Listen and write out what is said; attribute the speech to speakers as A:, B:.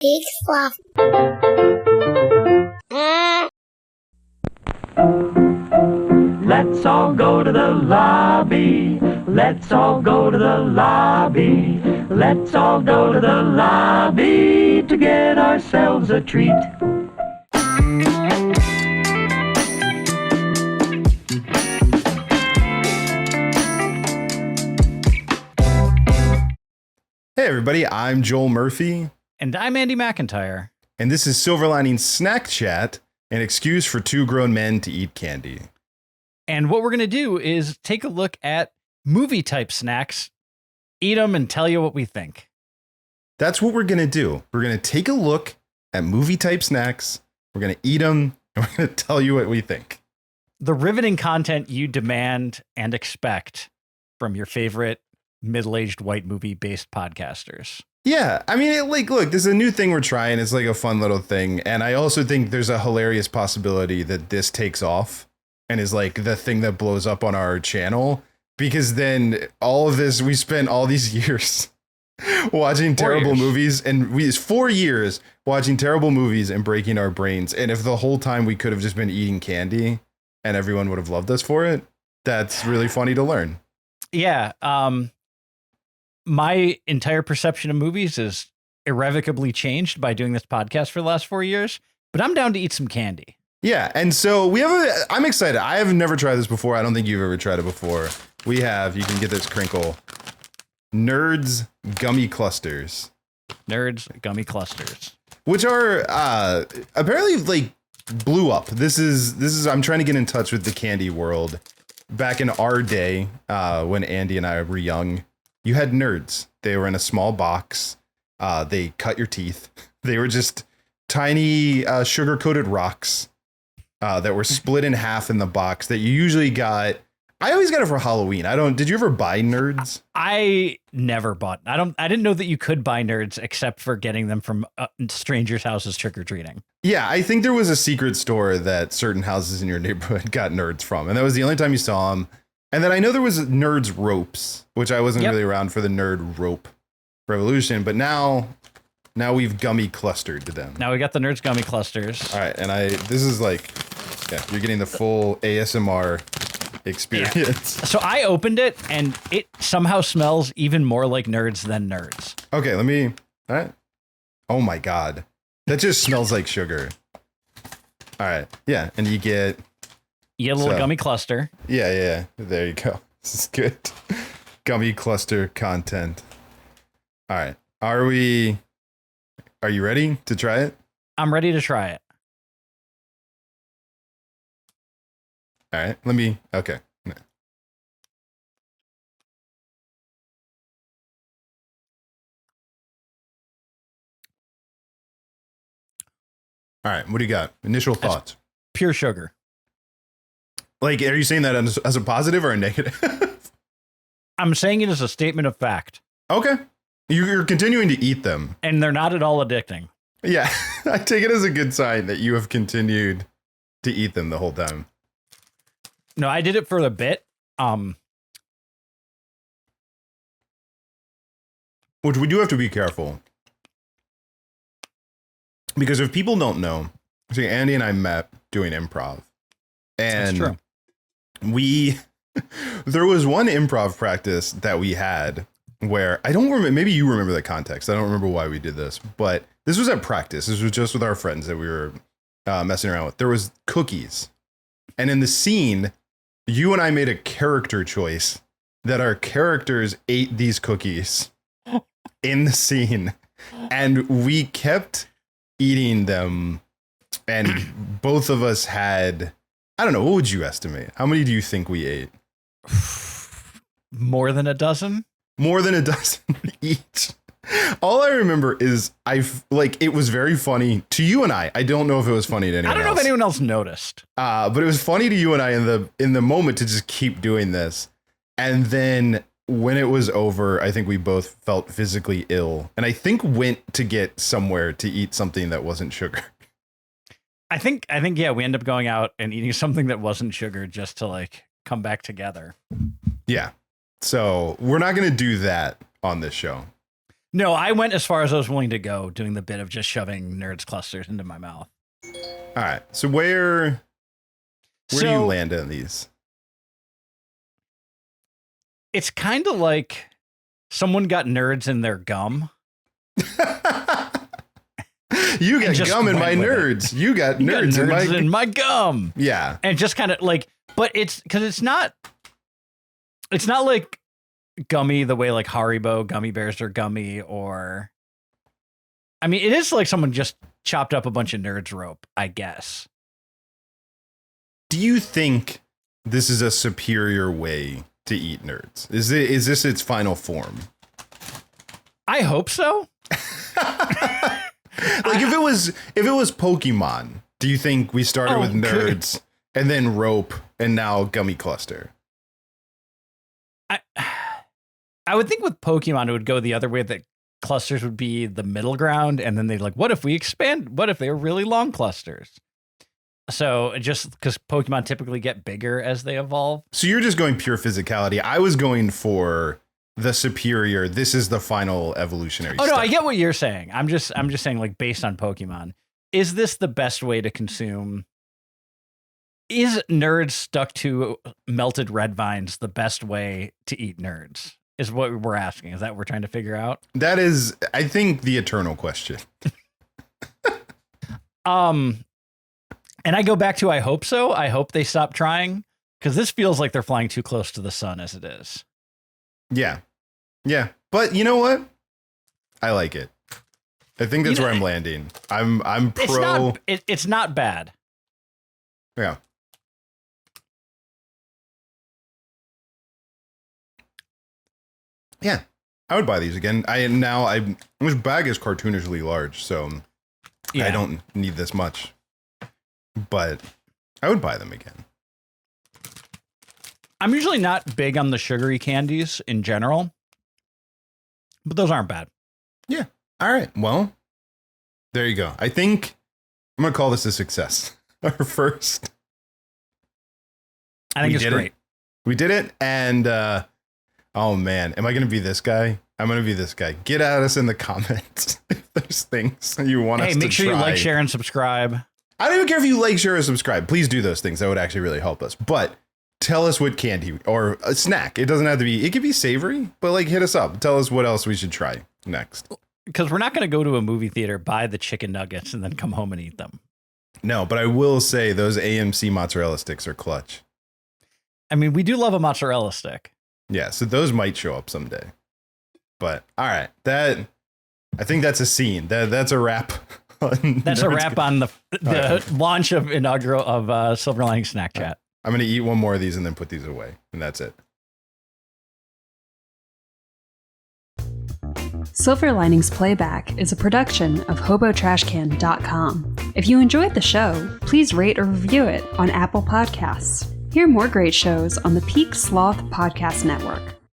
A: Big fluff.
B: Let's all go to the lobby. Let's all go to the lobby. Let's all go to the lobby to get ourselves a treat.
C: Hey everybody, I'm Joel Murphy.
D: And I'm Andy McIntyre.
C: And this is Silver Lining Snack Chat, an excuse for two grown men to eat candy.
D: And what we're going to do is take a look at movie type snacks, eat them, and tell you what we think.
C: That's what we're going to do. We're going to take a look at movie type snacks. We're going to eat them, and we're going to tell you what we think.
D: The riveting content you demand and expect from your favorite middle-aged white movie-based podcasters.
C: Yeah, I mean, look, this is a new thing we're trying. It's like a fun little thing. And I also think there's a hilarious possibility that this takes off and is like the thing that blows up on our channel. Because then all of this, we spent all these years watching terrible movies, and 4 years watching terrible movies and breaking our brains. And if the whole time we could have just been eating candy and everyone would have loved us for it, that's really funny to learn.
D: Yeah. My entire perception of movies is irrevocably changed by doing this podcast for the last 4 years, but I'm down to eat some candy.
C: Yeah, and so I'm excited. I have never tried this before. I don't think you've ever tried it before. You can get this crinkle. NERDS Gummy Clusters.
D: NERDS Gummy Clusters.
C: Which are apparently like blew up. This is I'm trying to get in touch with the candy world. Back in our day, when Andy and I were young, you had NERDS. They were in a small box. They cut your teeth. They were just tiny sugar-coated rocks that were split in half in the box that you usually got. I always got it for Halloween. Did you ever buy NERDS?
D: I never bought. I didn't know that you could buy NERDS except for getting them from strangers' houses trick-or-treating.
C: Yeah, I think there was a secret store that certain houses in your neighborhood got NERDS from, and that was the only time you saw them. And then I know there was NERDS ropes, which I wasn't really around for the nerd rope revolution, but now we've gummy clustered to them.
D: Now we got the NERDS Gummy Clusters.
C: All right, and this is like, yeah, you're getting the full ASMR experience. Yeah.
D: So I opened it, and it somehow smells even more like NERDS than NERDS.
C: Okay, all right. Oh my God. That just smells like sugar. All right, yeah, and you get
D: a little gummy cluster.
C: Yeah. There you go. This is good. Gummy cluster content. All right. Are you ready to try it?
D: I'm ready to try it.
C: All right. Okay. All right. What do you got? Initial thoughts?
D: Pure sugar.
C: Like, are you saying that as a positive or a negative?
D: I'm saying it as a statement of fact.
C: Okay. You're continuing to eat them.
D: And they're not at all addicting.
C: Yeah. I take it as a good sign that you have continued to eat them the whole time.
D: No, I did it for a bit.
C: Which we do have to be careful. Because if people don't know, see, Andy and I met doing improv. And
D: that's true.
C: There was one improv practice that we had where I don't remember, maybe you remember the context. I don't remember why we did this, but this was at practice. This was just with our friends that we were messing around with. There was cookies. And in the scene, you and I made a character choice that our characters ate these cookies in the scene. And we kept eating them. And both of us had, I don't know, what would you estimate? How many do you think we ate?
D: More than a dozen?
C: More than a dozen each. All I remember is it was very funny to you and I. I don't know if it was funny to anyone else.
D: I don't know if anyone else noticed.
C: But it was funny to you and I in the moment to just keep doing this. And then when it was over, I think we both felt physically ill. And I think went to get somewhere to eat something that wasn't sugar.
D: I think yeah, we end up going out and eating something that wasn't sugar just to like come back together.
C: Yeah. So we're not going to do that on this show.
D: No, I went as far as I was willing to go, doing the bit of just shoving NERDS clusters into my mouth.
C: All right. So where do you land on these?
D: It's kind of like someone got NERDS in their gum.
C: You got gum in my NERDS. You got NERDS
D: in my gum.
C: Yeah.
D: And just kind of like, but it's because it's not like gummy the way like Haribo gummy bears are gummy, or I mean, it is like someone just chopped up a bunch of NERDS rope, I guess.
C: Do you think this is a superior way to eat NERDS? Is this its final form?
D: I hope so.
C: Like if it was Pokemon, do you think we started with NERDS and then rope and now gummy cluster?
D: I would think with Pokemon it would go the other way, that clusters would be the middle ground, and then they'd like, what if we expand? What if they were really long clusters? So just because Pokemon typically get bigger as they evolve.
C: So you're just going pure physicality. I was going for the superior. This is the final evolutionary step.
D: No, I get what you're saying. I'm just saying, like, based on Pokemon, is this the best way to consume? Is NERDS stuck to melted red vines the best way to eat NERDS? Is what we're asking. Is that what we're trying to figure out?
C: That is, I think, the eternal question.
D: And I go back to, I hope so. I hope they stop trying, because this feels like they're flying too close to the sun as it is.
C: Yeah. Yeah. But you know what? I like it. I think that's where I'm landing. I'm pro.
D: It's not bad.
C: Yeah. Yeah. I would buy these again. This bag is cartoonishly large, so yeah. I don't need this much. But I would buy them again.
D: I'm usually not big on the sugary candies in general, but those aren't bad.
C: Yeah. All right. Well, there you go. I think I'm going to call this a success. Our first.
D: I think it's great.
C: We did it. And, oh man, am I going to be this guy? I'm going to be this guy. Get at us in the comments if there's things you want us to try.
D: Hey, make sure you like, share, and subscribe.
C: I don't even care if you like, share, or subscribe. Please do those things. That would actually really help us. But tell us what candy or a snack. It doesn't have to be. It could be savory, but like hit us up. Tell us what else we should try next.
D: Because we're not going to go to a movie theater, buy the chicken nuggets, and then come home and eat them.
C: No, but I will say those AMC mozzarella sticks are clutch.
D: I mean, we do love a mozzarella stick.
C: Yeah, so those might show up someday. But all right, I think that's a scene. That's a wrap.
D: That's a wrap on the launch of inaugural of Silver Lining Snack Chat.
C: I'm going to eat one more of these and then put these away. And that's it.
A: Silver Linings Playback is a production of HoboTrashCan.com. If you enjoyed the show, please rate or review it on Apple Podcasts. Hear more great shows on the Peak Sloth Podcast Network.